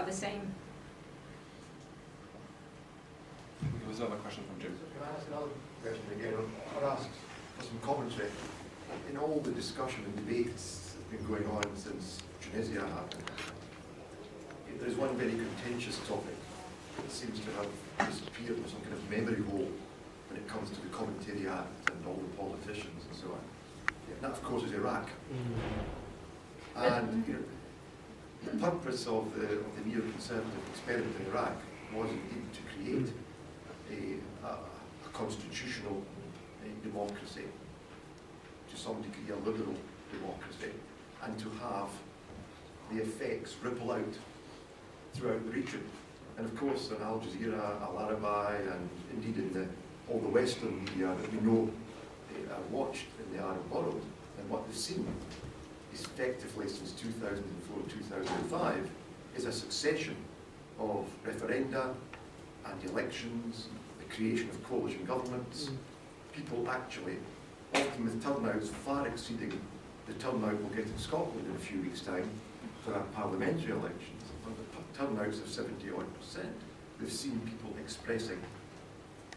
the same. There was another question from Jim. Can I ask another question again? I'll ask for some commentary. In all the discussion and debates that have been going on since Tunisia happened, there's one very contentious topic that seems to have disappeared in some kind of memory hole when it comes to the Commentariat and all the politicians and so on. And that, of course, is Iraq. And the purpose of the neoconservative experiment in Iraq was indeed to create a constitutional democracy, to some degree a liberal democracy, and to have the effects ripple out throughout the region. And of course, in Al Jazeera, Al Arabi, and indeed in all the Western media that we know are watched in the Arab world, and what they've seen is effectively since 2004-2005 is a succession of referenda and elections, the creation of coalition governments, people actually, often with turnouts far exceeding the turnout we'll get in Scotland in a few weeks' time for our parliamentary elections. The turnouts of 70-odd%. We've seen people expressing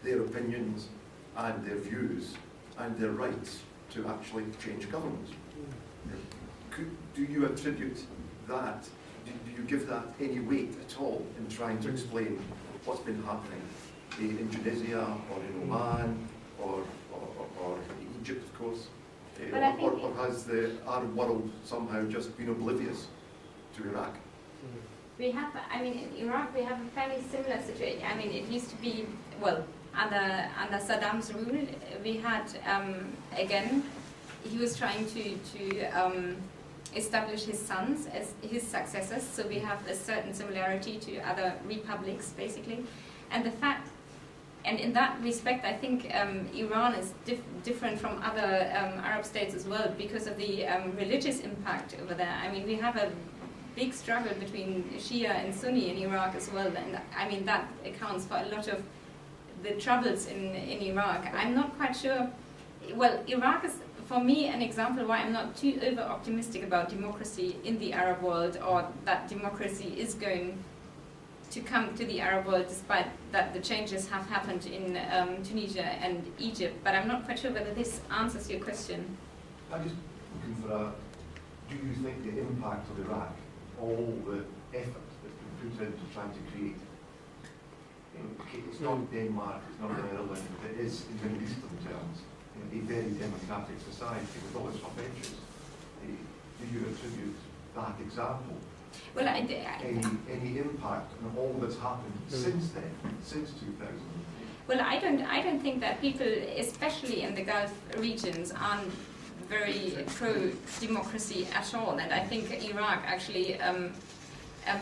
their opinions and their views and their rights to actually change governments. Do you attribute that, do you give that any weight at all in trying to explain what's been happening in Tunisia or in Oman or in Egypt, of course? Or has the Arab world somehow just been oblivious to Iraq? We have, in Iraq we have a fairly similar situation. It used to be, well, under Saddam's rule, we had, again, he was trying to establish his sons as his successors, so we have a certain similarity to other republics, basically. And the fact, and in that respect, I think Iran is different from other Arab states as well because of the religious impact over there. We have a big struggle between Shia and Sunni in Iraq as well, and that accounts for a lot of the troubles in Iraq. I'm not quite sure. Well, Iraq is, for me, an example why I'm not too over-optimistic about democracy in the Arab world, or that democracy is going to come to the Arab world, despite that the changes have happened in Tunisia and Egypt. But I'm not quite sure whether this answers your question. I'm just looking for do you think the impact of Iraq, all the effort that's been put into trying to create, it's not Denmark, it's not Ireland, it is, in Middle Eastern terms, a very democratic society with all its adventures. Do you attribute that example well, any impact on all that's happened since then, since 2000? Well, I don't think that people, especially in the Gulf regions, aren't very pro-democracy at all, and I think Iraq actually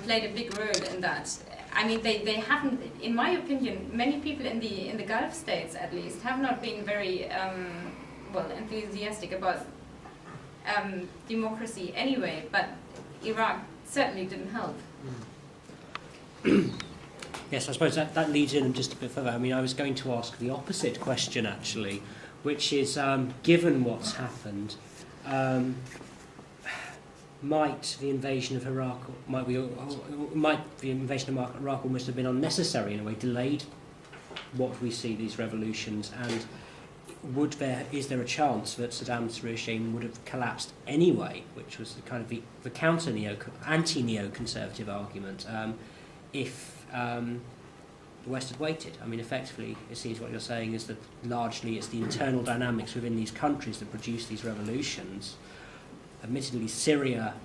played a big role in that. They haven't, in my opinion, many people in the Gulf states at least have not been very enthusiastic about democracy anyway, but Iraq certainly didn't help. Yes, I suppose that leads in just a bit further. I was going to ask the opposite question actually, which is, given what's happened, might the invasion of Iraq, might the invasion of Iraq almost have been unnecessary in a way, delayed what we see, these revolutions, and is there a chance that Saddam's regime would have collapsed anyway, which was the kind of the anti-neoconservative argument, if the West had waited? Effectively, it seems what you're saying is that largely it's the internal dynamics within these countries that produce these revolutions. Admittedly, Syria,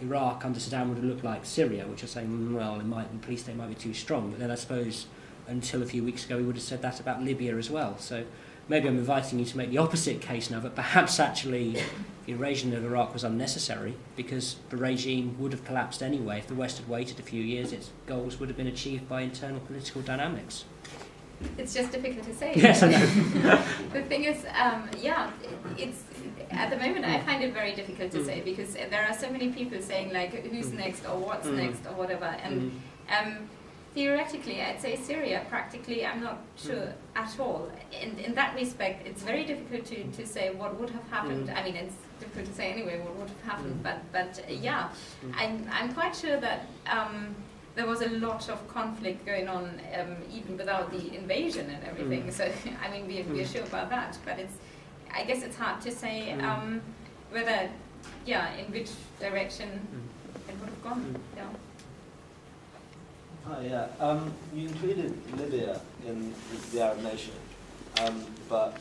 Iraq under Saddam would have looked like Syria, which are saying, well, the police state might be too strong. But then I suppose until a few weeks ago we would have said that about Libya as well. So maybe I'm inviting you to make the opposite case now, that perhaps actually the invasion of Iraq was unnecessary because the regime would have collapsed anyway. If the West had waited a few years, its goals would have been achieved by internal political dynamics. It's just difficult to say. Yes, I know. The thing is, it's at the moment I find it very difficult to say because there are so many people saying like who's next or what's next or whatever, and theoretically I'd say Syria. Practically I'm not sure at all. In that respect, it's very difficult to say what would have happened. It's difficult to say anyway what would have happened, but yeah, I'm quite sure that there was a lot of conflict going on even without the invasion and everything. So I mean, we're sure about that, but I guess it's hard to say whether, in which direction it would have gone. Yeah. Hi, yeah. You included Libya in the Arab nation, but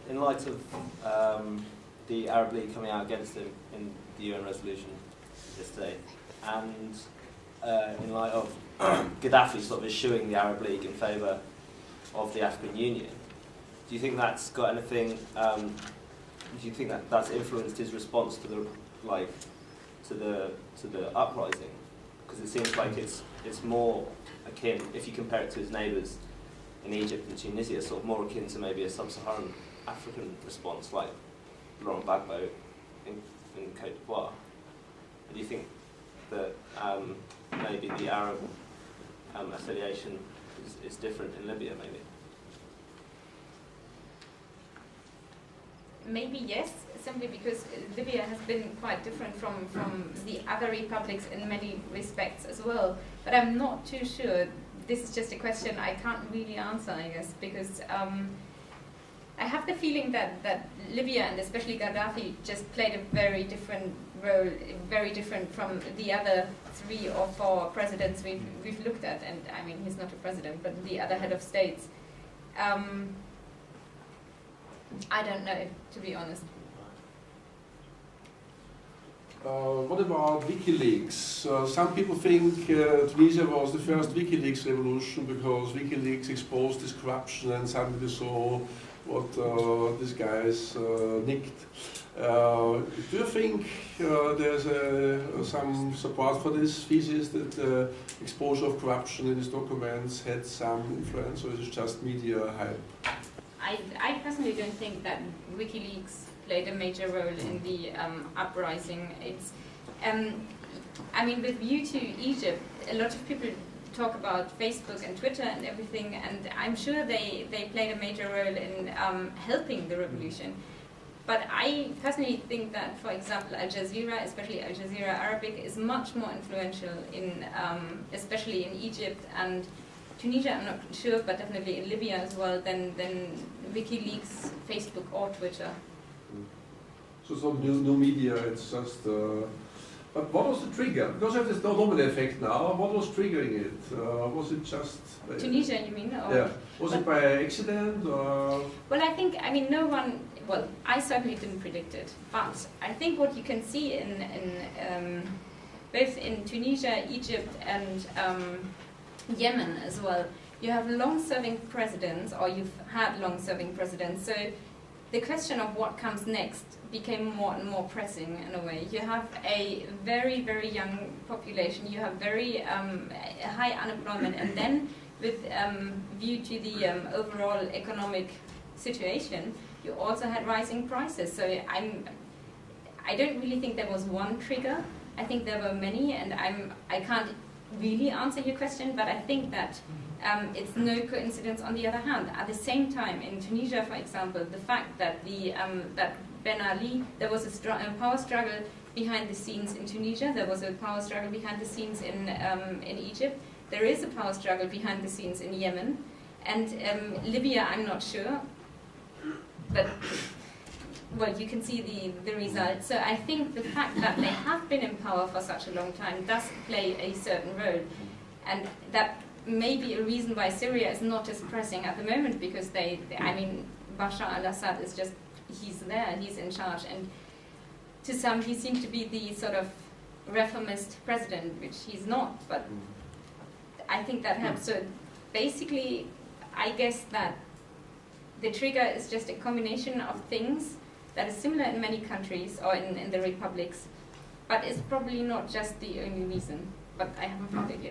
in light of the Arab League coming out against him in the UN resolution yesterday, and in light of Gaddafi sort of eschewing the Arab League in favour of the African Union, do you think that's got anything? Do you think that that's influenced his response to the uprising? Because it seems like it's more akin, if you compare it to his neighbours in Egypt and Tunisia, sort of more akin to maybe a sub-Saharan African response, like Laurent Gbagbo in Côte d'Ivoire. Do you think that maybe the Arab affiliation is different in Libya, maybe? Maybe yes, simply because Libya has been quite different from the other republics in many respects as well. But I'm not too sure. This is just a question I can't really answer, I guess, because I have the feeling that Libya, and especially Gaddafi, just played a very different role, very different from the other 3 or 4 presidents we've looked at. And I mean, he's not a president, but the other head of states. I don't know, to be honest. What about WikiLeaks? Some people think Tunisia was the first WikiLeaks revolution because WikiLeaks exposed this corruption and suddenly they saw what these guys nicked. Do you think there's some support for this thesis that exposure of corruption in these documents had some influence, or is it just media hype? I personally don't think that WikiLeaks played a major role in the uprising. It's, I mean, with view to Egypt, a lot of people talk about Facebook and Twitter and everything, and I'm sure they played a major role in helping the revolution. But I personally think that, for example, Al Jazeera, especially Al Jazeera Arabic, is much more influential in, especially in Egypt and Tunisia, I'm not sure, but definitely in Libya as well, than WikiLeaks, Facebook or Twitter. So it's not new media, it's just... but what was the trigger? Because of this domino effect now, what was triggering it? Was it just... Tunisia, you mean? Or, yeah. Was it by accident or...? Well, I think, I mean, no one... Well, I certainly didn't predict it, but I think what you can see in both in Tunisia, Egypt and Yemen as well, you have long-serving presidents, or you've had long-serving presidents, so the question of what comes next became more and more pressing in a way. You have a very, very young population, you have very high unemployment, and then with view to the overall economic situation, you also had rising prices. So I don't really think there was one trigger. I think there were many, and I can't really answer your question, but I think that it's no coincidence on the other hand. At the same time, in Tunisia, for example, the fact that that Ben Ali, there was a power struggle behind the scenes in Tunisia, there was a power struggle behind the scenes in Egypt, there is a power struggle behind the scenes in Yemen, and Libya, I'm not sure, but well, you can see the results. So I think the fact that they have been in power for such a long time does play a certain role. And that may be a reason why Syria is not as pressing at the moment, because I mean, Bashar al-Assad is just, he's there, he's in charge. And to some, he seems to be the sort of reformist president, which he's not, but I think that helps. So basically, I guess that the trigger is just a combination of things that is similar in many countries or in the republics, but it's probably not just the only reason, but I haven't found it yet.